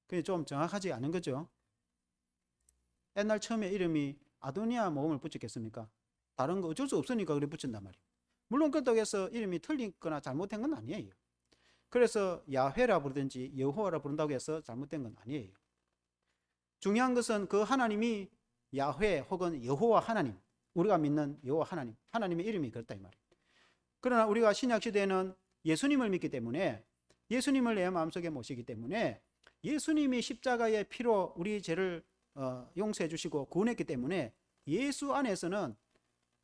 그게 좀 정확하지 않은 거죠. 옛날 처음에 이름이 아도니아 모음을 붙였겠습니까? 다른 거 어쩔 수 없으니까 그래 붙인단 말이에요. 물론 그렇다고 해서 이름이 틀리거나 잘못된 건 아니에요. 그래서 야훼라 부르든지 여호와라 부른다고 해서 잘못된 건 아니에요. 중요한 것은 그 하나님이 야훼 혹은 여호와 하나님, 우리가 믿는 여호와 하나님, 하나님의 이름이 그렇다 이 말이에요. 그러나 우리가 신약 시대에는 예수님을 믿기 때문에 예수님을 내 마음속에 모시기 때문에 예수님이 십자가의 피로 우리 죄를 용서해 주시고 구원했기 때문에 예수 안에서는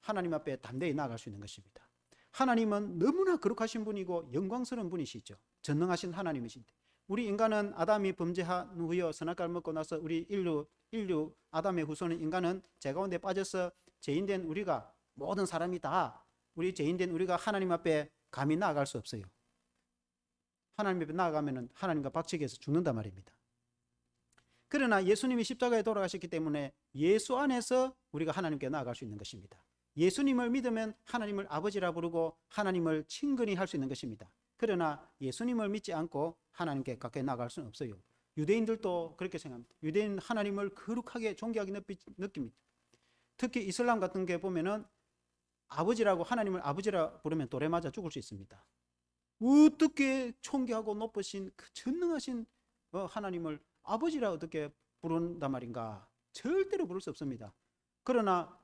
하나님 앞에 담대히 나아갈 수 있는 것입니다. 하나님은 너무나 거룩하신 분이고 영광스러운 분이시죠. 전능하신 하나님이신데 우리 인간은 아담이 범죄한 후에 선악과를 먹고 나서 우리 인류 아담의 후손인 인간은 죄 가운데 빠져서 죄인된 우리가 모든 사람이 다 우리 죄인된 우리가 하나님 앞에 감히 나아갈 수 없어요. 하나님 앞에 나아가면 하나님과 박치기해서 죽는단 말입니다. 그러나 예수님이 십자가에 돌아가셨기 때문에 예수 안에서 우리가 하나님께 나아갈 수 있는 것입니다. 예수님을 믿으면 하나님을 아버지라 부르고 하나님을 친근히 할 수 있는 것입니다. 그러나 예수님을 믿지 않고 하나님께 가까이 나아갈 수는 없어요. 유대인들도 그렇게 생각합니다. 유대인 하나님을 거룩하게 존귀하게 느낍니다. 특히 이슬람 같은 게 보면은 아버지라고 하나님을 아버지라 부르면 돌에 맞아 죽을 수 있습니다. 어떻게 존귀하고 높으신 그 전능하신 하나님을 아버지라 어떻게 부른단 말인가? 절대로 부를 수 없습니다. 그러나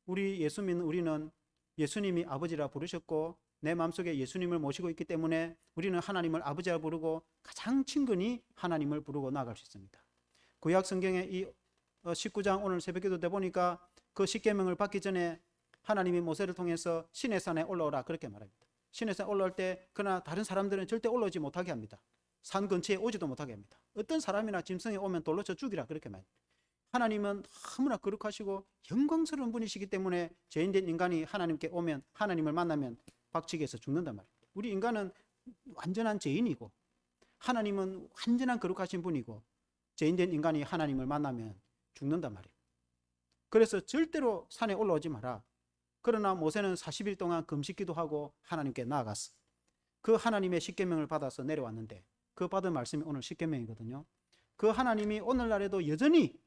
우리 예수 믿는 우리는 예수님이 아버지라 부르셨고 내 마음속에 예수님을 모시고 있기 때문에 우리는 하나님을 아버지라 부르고 가장 친근히 하나님을 부르고 나아갈 수 있습니다. 구약 성경의 이 19장 오늘 새벽기도 때 보니까 그 십계명을 받기 전에 하나님이 모세를 통해서 시내 산에 올라오라 그렇게 말합니다. 시내 산에 올라올 때 그러나 다른 사람들은 절대 올라오지 못하게 합니다. 산 근처에 오지도 못하게 합니다. 어떤 사람이나 짐승이 오면 돌로 쳐 죽이라 그렇게 말합니다. 하나님은 너무나 거룩하시고 영광스러운 분이시기 때문에 죄인된 인간이 하나님께 오면 하나님을 만나면 박치기에서 죽는단 말입니다. 우리 인간은 완전한 죄인이고 하나님은 완전한 거룩하신 분이고 죄인된 인간이 하나님을 만나면 죽는단 말이에요. 그래서 절대로 산에 올라오지 마라. 그러나 모세는 40일 동안 금식기도 하고 하나님께 나아갔어. 그 하나님의 십계명을 받아서 내려왔는데 그 받은 말씀이 오늘 십계명이거든요. 그 하나님이 오늘날에도 여전히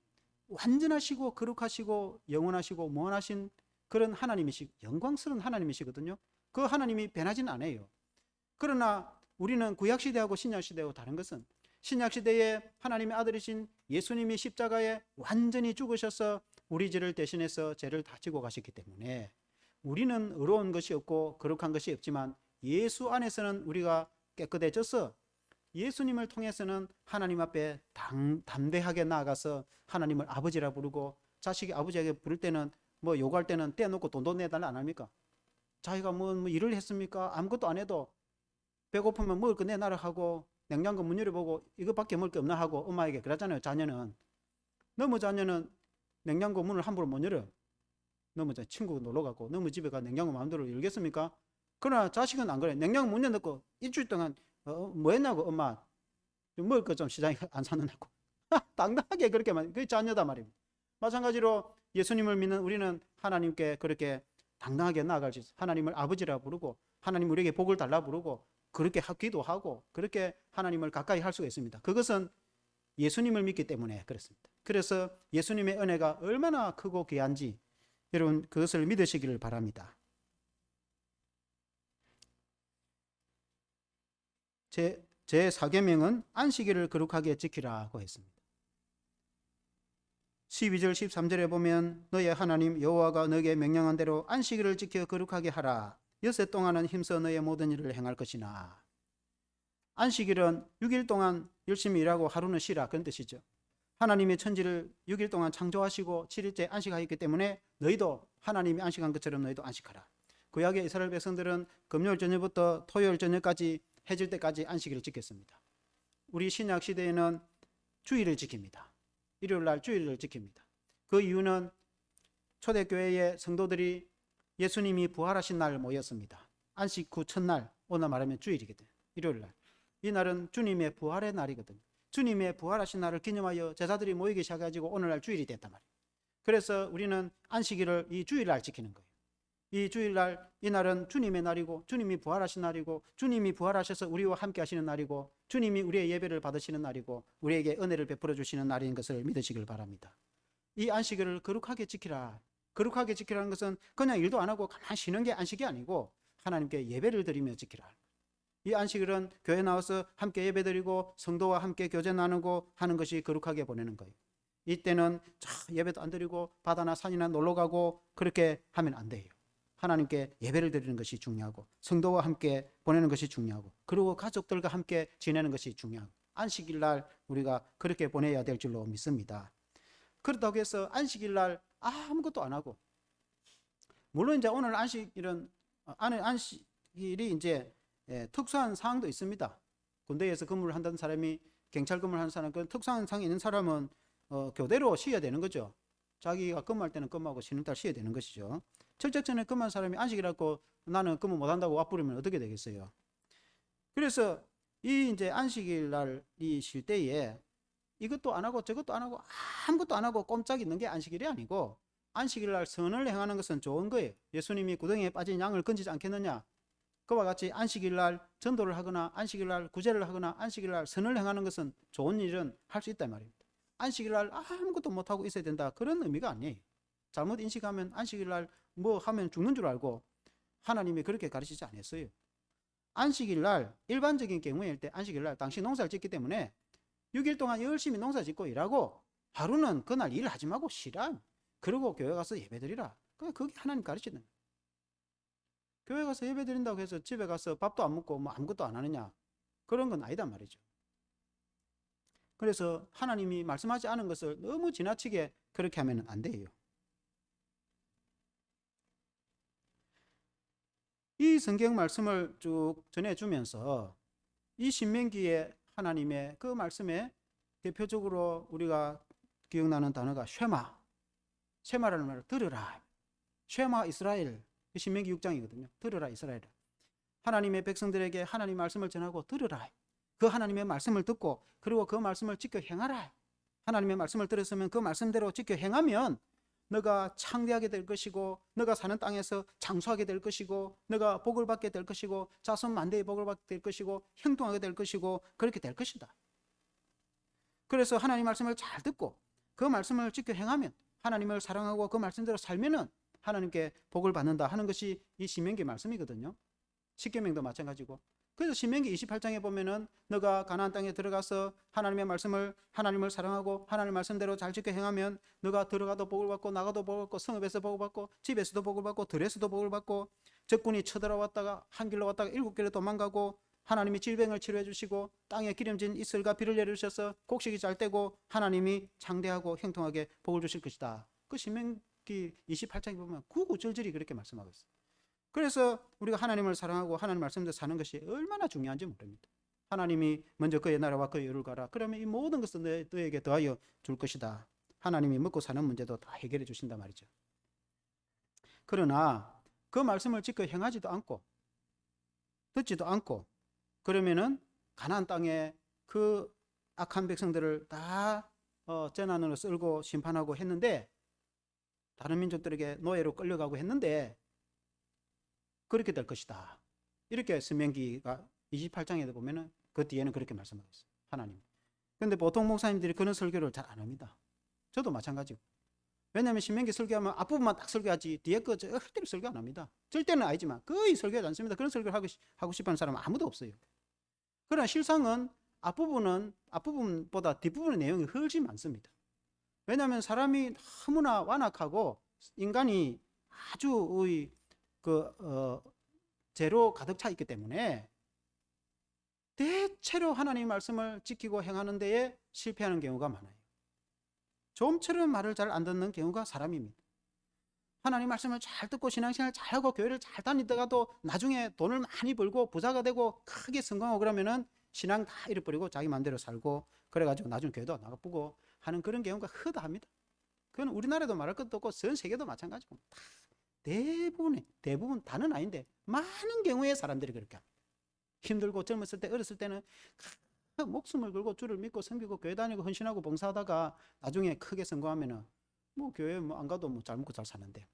완전하시고 거룩하시고 영원하시고 무한하신 그런 하나님이시고 영광스러운 하나님이시거든요. 그 하나님이 변하진 않아요. 그러나 우리는 구약시대하고 신약시대하고 다른 것은 신약시대에 하나님의 아들이신 예수님이 십자가에 완전히 죽으셔서 우리 죄를 대신해서 죄를 다 지고 가셨기 때문에 우리는 의로운 것이 없고 거룩한 것이 없지만 예수 안에서는 우리가 깨끗해져서 예수님을 통해서는 하나님 앞에 담대하게 나아가서 하나님을 아버지라 부르고 자식이 아버지에게 부를 때는 뭐 요구할 때는 떼놓고 돈도 내달라 안 합니까? 자기가 뭐 일을 했습니까? 아무것도 안 해도 배고프면 먹을 거 내놔라 하고 냉장고 문 열어보고 이거밖에 먹을 게 없나 하고 엄마에게 그러잖아요. 자녀는 너무 자녀는 냉장고 문을 함부로 못 열어. 너무 친구 놀러 가고 너무 집에 가 냉장고 마음대로 열겠습니까? 그러나 자식은 안 그래. 냉장고 문 열어놓고 일주일 동안 뭐 했냐고 엄마 먹을 거 좀 시장에 안 사느냐고 당당하게 그렇게 말. 그게 자녀다 말입니다. 마찬가지로 예수님을 믿는 우리는 하나님께 그렇게 당당하게 나아갈 수 있어요. 하나님을 아버지라 부르고 하나님 우리에게 복을 달라 부르고 그렇게 기도하고 그렇게 하나님을 가까이 할 수가 있습니다. 그것은 예수님을 믿기 때문에 그렇습니다. 그래서 예수님의 은혜가 얼마나 크고 귀한지 여러분 그것을 믿으시기를 바랍니다. 제 4계명은 안식일을 거룩하게 지키라고 했습니다. 12절 13절에 보면 너의 하나님 여호와가 너에게 명령한 대로 안식일을 지켜 거룩하게 하라. 엿새 동안은 힘써 너의 모든 일을 행할 것이나. 안식일은 6일 동안 열심히 일하고 하루는 쉬라 그런 뜻이죠. 하나님의 천지를 6일 동안 창조하시고 7일째 안식하였기 때문에 너희도 하나님이 안식한 것처럼 너희도 안식하라. 구약의 이스라엘 백성들은 금요일 저녁부터 토요일 저녁까지 해질 때까지 안식일을 지켰습니다. 우리 신약 시대에는 주일을 지킵니다. 일요일날 주일을 지킵니다. 그 이유는 초대교회의 성도들이 예수님이 부활하신 날 모였습니다. 안식 후 첫날, 오늘 말하면 주일이거든요. 일요일날. 이 날은 주님의 부활의 날이거든요. 주님의 부활하신 날을 기념하여 제자들이 모이기 시작해가지고 오늘날 주일이 됐단 말이에요. 그래서 우리는 안식일을 이 주일날 지키는 거예요. 이 주일날, 이 날은 주님의 날이고 주님이 부활하신 날이고 주님이 부활하셔서 우리와 함께 하시는 날이고 주님이 우리의 예배를 받으시는 날이고 우리에게 은혜를 베풀어 주시는 날인 것을 믿으시길 바랍니다. 이 안식일을 거룩하게 지키라. 거룩하게 지키라는 것은 그냥 일도 안 하고 가만히 쉬는 게 안식이 아니고 하나님께 예배를 드리며 지키라. 이 안식일은 교회 나와서 함께 예배드리고 성도와 함께 교제 나누고 하는 것이 거룩하게 보내는 거예요. 이때는 예배도 안 드리고 바다나 산이나 놀러 가고 그렇게 하면 안 돼요. 하나님께 예배를 드리는 것이 중요하고 성도와 함께 보내는 것이 중요하고 그리고 가족들과 함께 지내는 것이 중요하고 안식일 날 우리가 그렇게 보내야 될 줄로 믿습니다. 그렇다고 해서 안식일 날 아무것도 안 하고 물론 이제 오늘 안식일은 안식일이 이제 특수한 상황도 있습니다. 군대에서 근무를 한다는 사람이 경찰 근무를 하는 사람 그런 특수한 상황이 있는 사람은 교대로 쉬어야 되는 거죠. 자기가 근무할 때는 근무하고 쉬는 날 쉬어야 되는 것이죠. 철책전에 근무한 사람이 안식이라고 나는 근무 못한다고 와부르면 어떻게 되겠어요? 그래서 이 이제 안식일 날이 쉴 때에 이것도 안 하고 저것도 안 하고 아무것도 안 하고 꼼짝 있는 게 안식일이 아니고 안식일 날 선을 행하는 것은 좋은 거예요. 예수님이 구덩이에 빠진 양을 건지지 않겠느냐? 그와 같이 안식일 날 전도를 하거나 안식일 날 구제를 하거나 안식일 날 선을 행하는 것은 좋은 일은 할 수 있단 말입니다. 안식일 날 아무것도 못하고 있어야 된다 그런 의미가 아니에요. 잘못 인식하면 안식일 날 뭐 하면 죽는 줄 알고 하나님이 그렇게 가르치지 않았어요. 안식일 날 일반적인 경우일 때 안식일 날 당신 농사를 짓기 때문에 6일 동안 열심히 농사 짓고 일하고 하루는 그날 일하지 말고 쉬라. 그러고 교회 가서 예배드리라. 그게 하나님 가르치는 거예요. 교회 가서 예배드린다고 해서 집에 가서 밥도 안 먹고 뭐 아무것도 안 하느냐, 그런 건 아니단 말이죠. 그래서 하나님이 말씀하지 않은 것을 너무 지나치게 그렇게 하면 안 돼요. 이 성경 말씀을 쭉 전해주면서 이 신명기의 하나님의 그 말씀에 대표적으로 우리가 기억나는 단어가 쉐마라는 말을 들으라. 쉐마 이스라엘, 신명기 6장이거든요. 들으라 이스라엘. 하나님의 백성들에게 하나님 말씀을 전하고 들으라. 그 하나님의 말씀을 듣고 그리고 그 말씀을 지켜 행하라. 하나님의 말씀을 들었으면 그 말씀대로 지켜 행하면 너가 창대하게 될 것이고 너가 사는 땅에서 장수하게 될 것이고 너가 복을 받게 될 것이고 자손 만대의 복을 받게 될 것이고 형통하게 될 것이고 그렇게 될 것이다. 그래서 하나님 말씀을 잘 듣고 그 말씀을 지켜 행하면, 하나님을 사랑하고 그 말씀대로 살면은 하나님께 복을 받는다 하는 것이 이 신명기 말씀이거든요. 십계명도 마찬가지고. 그래서 신명기 28장에 보면은 너가 가나안 땅에 들어가서 하나님을 사랑하고 하나님 말씀대로 잘 지켜 행하면 너가 들어가도 복을 받고 나가도 복을 받고 성읍에서 복을 받고 집에서도 복을 받고 들에서도 복을 받고 적군이 쳐들어왔다가 한 길로 왔다가 7길로 도망가고 하나님이 질병을 치료해 주시고 땅에 기름진 이슬과 비를 내려주셔서 곡식이 잘 되고 하나님이 장대하고 형통하게 복을 주실 것이다. 그 신명기 28장에 보면 구구절절히 그렇게 말씀하고 있어요. 그래서 우리가 하나님을 사랑하고 하나님 말씀대로 사는 것이 얼마나 중요한지 모릅니다. 하나님이 먼저 그의 나라와 그의 의를 가라. 그러면 이 모든 것을 너에게 더하여 줄 것이다. 하나님이 먹고 사는 문제도 다 해결해 주신단 말이죠. 그러나 그 말씀을 지켜 행하지도 않고 듣지도 않고 그러면은 가나안 땅에 그 악한 백성들을 다 재난으로 쓸고 심판하고 했는데, 다른 민족들에게 노예로 끌려가고 했는데 그렇게 될 것이다. 이렇게 신명기가 28장에도 보면은 그 뒤에는 그렇게 말씀하고 있어요. 하나님. 근데 보통 목사님들이 그런 설교를 잘 안 합니다. 저도 마찬가지고. 왜냐하면 신명기 설교하면 앞부분만 딱 설교하지 뒤에 거 절대로 설교 안 합니다. 절대는 아니지만 거의 설교하지 않습니다. 그런 설교를 하고 싶어하는 사람은 아무도 없어요. 그러나 실상은 앞부분보다 뒷부분의 내용이 훨씬 많습니다. 왜냐하면 사람이 너무나 완악하고 인간이 아주 죄로 가득 차 있기 때문에 대체로 하나님의 말씀을 지키고 행하는 데에 실패하는 경우가 많아요. 좀처럼 말을 잘 안 듣는 경우가 사람입니다. 하나님 말씀을 잘 듣고 신앙생활 잘하고 교회를 잘 다니다가도 나중에 돈을 많이 벌고 부자가 되고 크게 성공하고 그러면은 신앙 다 잃어버리고 자기 마음대로 살고 그래가지고 나중에 교회도 안 나가보고 하는 그런 경우가 허다합니다. 그건 우리나라도 말할 것도 없고 전 세계도 마찬가지고 대부분 다는 아닌데 많은 경우에 사람들이 그렇게 합니다. 힘들고 젊었을 때 어렸을 때는 목숨을 걸고 주를 믿고 섬기고 교회 다니고 헌신하고 봉사하다가 나중에 크게 성공하면은 뭐 교회 안 가도 뭐 잘 먹고 잘 사는데.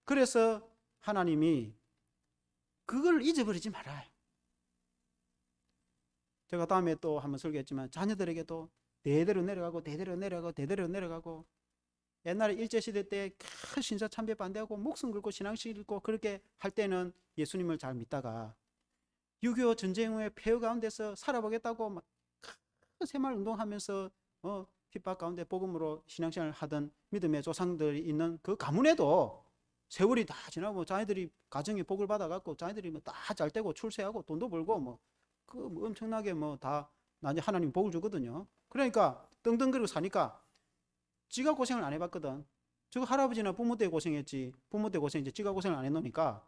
그래서 하나님이 그걸 잊어버리지 말아요. 제가 다음에 또 한번 설교했지만 자녀들에게도 대대로 내려가고 옛날에 일제시대 때 큰 신사 참배 반대하고 목숨 걸고 신앙식 읽고 그렇게 할 때는 예수님을 잘 믿다가 6.25 전쟁 후에 폐허 가운데서 살아보겠다고 막 큰 새마을 운동하면서 핍박 가운데 복음으로 신앙생활을 하던 믿음의 조상들이 있는 그 가문에도 세월이 다 지나고 자녀들이 가정의 복을 받아갖고 자녀들이 뭐 다 잘 되고 출세하고 돈도 벌고 뭐 엄청나게 다 나중에 하나님 복을 주거든요. 그러니까 떵떵거리고 사니까 지가 고생을 안 해봤거든. 저 할아버지나 부모 때 고생했지. 부모 때 고생했지. 지가 고생을 안 해놓으니까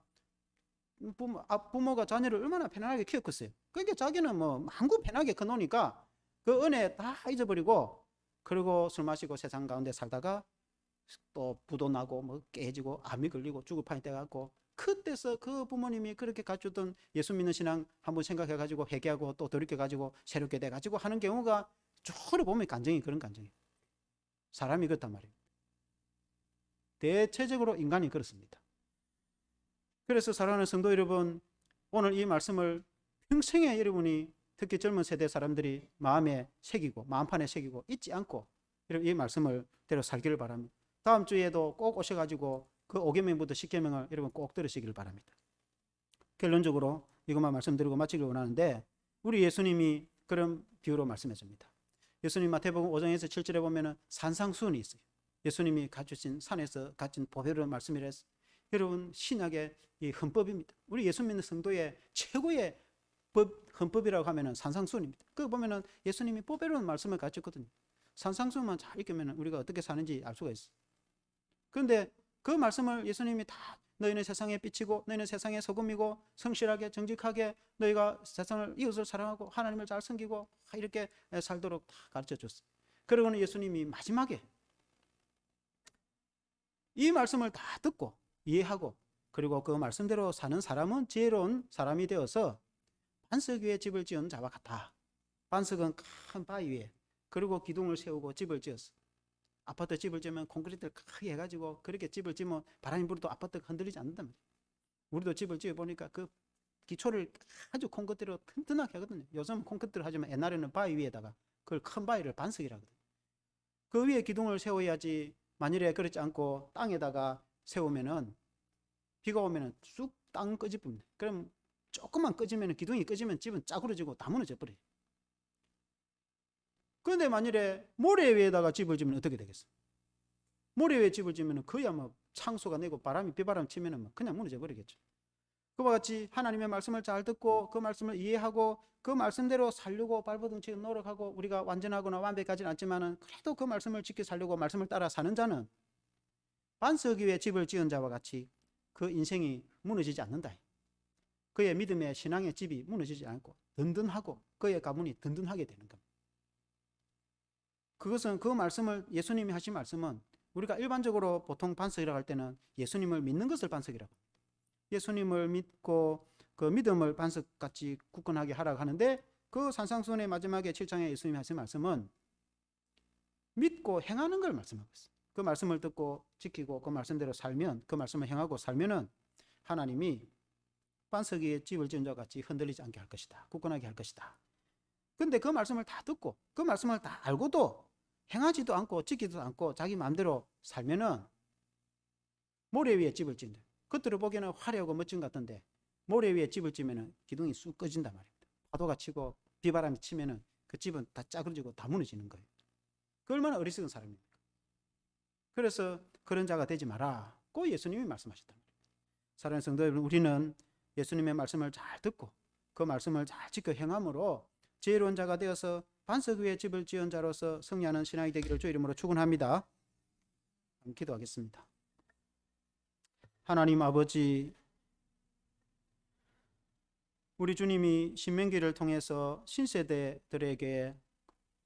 부모가 자녀를 얼마나 편안하게 키웠겠어요. 그러니까 자기는 마음껏 편하게 커놓으니까 그 은혜 다 잊어버리고 그리고 술 마시고 세상 가운데 살다가 또 부도 나고 깨지고 암이 걸리고 죽을 판이 돼갖고 그때서 그 부모님이 그렇게 가르쳤던 예수 믿는 신앙 한번 생각해가지고 회개하고 또 돌이켜가지고 새롭게 돼가지고 하는 경우가 주로 보면 간증이 그런 간증이에요. 사람이 그렇단 말이에요. 대체적으로 인간이 그렇습니다. 그래서 사랑하는 성도 여러분, 오늘 이 말씀을 평생에 여러분이 특히 젊은 세대 사람들이 마음에 새기고 마음판에 새기고 잊지 않고 이 말씀을 대로 살기를 바랍니다. 다음 주에도 꼭 오셔가지고 그 5계명부터 10계명을 여러분 꼭 들으시길 바랍니다. 결론적으로 이것만 말씀드리고 마치길 원하는데, 우리 예수님이 그런 비유로 말씀해 줍니다. 예수님 마태복음 5장에서 7절에 보면은 산상수훈이 있어요. 예수님이 갖추신 산에서 가진 보배를 말씀이랬어요. 여러분, 신약의 이 헌법입니다. 우리 예수 믿는 성도의 최고의 헌법이라고 하면은 산상수훈입니다. 그거 보면은 예수님이 보배로운 말씀을 가르쳤거든요. 산상수훈만 잘 읽으면 우리가 어떻게 사는지 알 수가 있어요. 그런데 그 말씀을 예수님이 다, 너희는 세상에 빛이고 너희는 세상의 소금이고 성실하게 정직하게 너희가 세상을, 이웃을 사랑하고 하나님을 잘 섬기고 이렇게 살도록 다 가르쳐 줬어요. 그러고는 예수님이 마지막에 이 말씀을 다 듣고 이해하고, 그리고 그 말씀대로 사는 사람은 지혜로운 사람이 되어서 반석 위에 집을 지은 자와 같다. 반석은 큰 바위 위에, 그리고 기둥을 세우고 집을 지었어. 아파트 집을 지으면 콘크리트를 크게 해가지고 그렇게 집을 지으면 바람이 불어도 아파트가 흔들리지 않는단 말이에요. 우리도 집을 지어보니까 그 기초를 아주 콘크리트로 튼튼하게 하거든요. 요즘 콘크리트를 하지만 옛날에는 바위 위에다가 그걸 큰 바위를 반석이라 하거든요. 그 위에 기둥을 세워야지. 만일에 그렇지 않고 땅에다가 세우면은 비가 오면은 쑥 땅 꺼집니다. 그럼 조금만 꺼지면, 기둥이 꺼지면 집은 짜그러지고 다 무너져 버려요. 그런데 만일에 모래 위에다가 집을 지면 어떻게 되겠어? 모래 위에 집을 지면 거의 뭐 창수가 내고 바람이 비바람 치면 그냥 무너져 버리겠죠. 그와 같이 하나님의 말씀을 잘 듣고 그 말씀을 이해하고 그 말씀대로 살려고 발버둥치 노력하고, 우리가 완전하거나 완벽하지는 않지만은 그래도 그 말씀을 지켜 살려고 말씀을 따라 사는 자는 반석 위에 집을 지은 자와 같이 그 인생이 무너지지 않는다. 그의 믿음의 신앙의 집이 무너지지 않고 든든하고 그의 가문이 든든하게 되는 겁니다. 그것은, 그 말씀을, 예수님이 하신 말씀은 우리가 일반적으로 보통 반석이라고 할 때는 예수님을 믿는 것을 반석이라고 합니다. 예수님을 믿고 그 믿음을 반석같이 굳건하게 하라고 하는데, 그 산상수훈의 마지막에 7장에 예수님이 하신 말씀은 믿고 행하는 걸 말씀하고 있어요. 그 말씀을 듣고 지키고 그 말씀대로 살면, 그 말씀을 행하고 살면은 하나님이 반석 위에 집을 지은 자 같이 흔들리지 않게 할 것이다. 굳건하게 할 것이다. 근데 그 말씀을 다 듣고 그 말씀을 다 알고도 행하지도 않고 지키지도 않고 자기 마음대로 살면은 모래 위에 집을 짓는다. 겉으로 보기에는 화려하고 멋진 것 같은데 모래 위에 집을 지면은 기둥이 쑥 꺼진단 말입니다. 파도가 치고 비바람이 치면은 그 집은 다 짜그러지고 다 무너지는 거예요. 그 얼마나 어리석은 사람입니까? 그래서 그런 자가 되지 마라고 예수님이 말씀하셨단 말이에요. 사랑하는 성도 여러분, 우리는 예수님의 말씀을 잘 듣고 그 말씀을 잘 지켜 행함으로 지혜로운 자가 되어서 반석 위에 집을 지은 자로서 승리하는 신앙이 되기를 주 이름으로 축원합니다. 기도하겠습니다. 하나님 아버지, 우리 주님이 신명기를 통해서 신세대들에게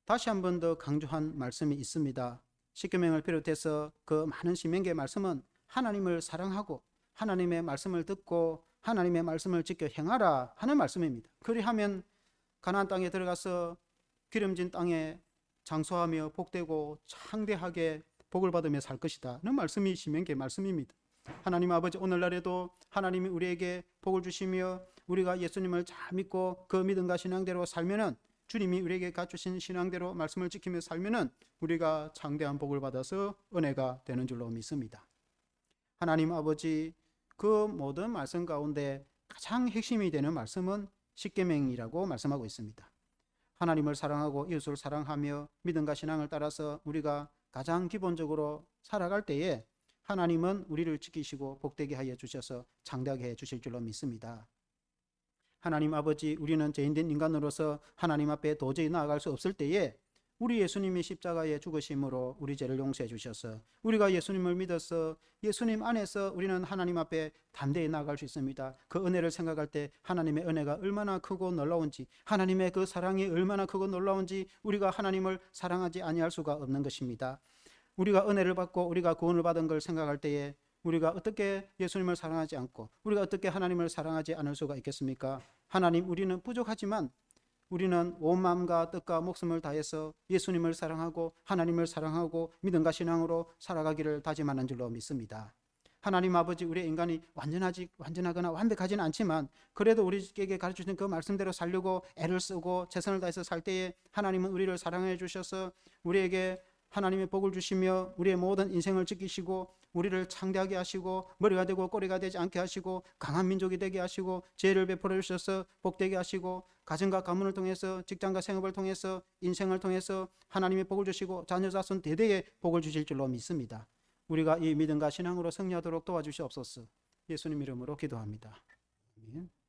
다시 한 번 더 강조한 말씀이 있습니다. 십계명을 비롯해서 그 많은 신명기의 말씀은 하나님을 사랑하고 하나님의 말씀을 듣고 하나님의 말씀을 지켜 행하라 하는 말씀입니다. 그리하면 가나안 땅에 들어가서 기름진 땅에 장수하며 복되고 창대하게 복을 받으며 살 것이다는 말씀이 신명기의 말씀입니다. 하나님 아버지, 오늘날에도 하나님이 우리에게 복을 주시며 우리가 예수님을 잘 믿고 그 믿음과 신앙대로 살면은, 주님이 우리에게 갖추신 신앙대로 말씀을 지키며 살면은 우리가 창대한 복을 받아서 은혜가 되는 줄로 믿습니다. 하나님 아버지, 그 모든 말씀 가운데 가장 핵심이 되는 말씀은 십계명이라고 말씀하고 있습니다. 하나님을 사랑하고 이웃을 사랑하며 믿음과 신앙을 따라서 우리가 가장 기본적으로 살아갈 때에 하나님은 우리를 지키시고 복되게 하여 주셔서 창대하게 해 주실 줄로 믿습니다. 하나님 아버지, 우리는 죄인된 인간으로서 하나님 앞에 도저히 나아갈 수 없을 때에 우리 예수님이 십자가에 죽으심으로 우리 죄를 용서해 주셔서 우리가 예수님을 믿어서 예수님 안에서 우리는 하나님 앞에 담대히 나아갈 수 있습니다. 그 은혜를 생각할 때 하나님의 은혜가 얼마나 크고 놀라운지, 하나님의 그 사랑이 얼마나 크고 놀라운지 우리가 하나님을 사랑하지 아니할 수가 없는 것입니다. 우리가 은혜를 받고 우리가 구원을 받은 걸 생각할 때에 우리가 어떻게 예수님을 사랑하지 않고 우리가 어떻게 하나님을 사랑하지 않을 수가 있겠습니까? 하나님, 우리는 부족하지만 우리는 온 마음과 뜻과 목숨을 다해서 예수님을 사랑하고 하나님을 사랑하고 믿음과 신앙으로 살아가기를 다짐하는 줄로 믿습니다. 하나님 아버지, 우리의 인간이 완전하거나 완벽하지는 않지만 그래도 우리에게 가르쳐주신 그 말씀대로 살려고 애를 쓰고 최선을 다해서 살 때에 하나님은 우리를 사랑해 주셔서 우리에게 하나님의 복을 주시며 우리의 모든 인생을 지키시고 우리를 창대하게 하시고 머리가 되고 꼬리가 되지 않게 하시고 강한 민족이 되게 하시고 죄를 베풀어 주셔서 복되게 하시고 가정과 가문을 통해서 직장과 생업을 통해서 인생을 통해서 하나님의 복을 주시고 자녀 자손 대대에 복을 주실 줄로 믿습니다. 우리가 이 믿음과 신앙으로 승리하도록 도와주시옵소서. 예수님 이름으로 기도합니다. 아멘.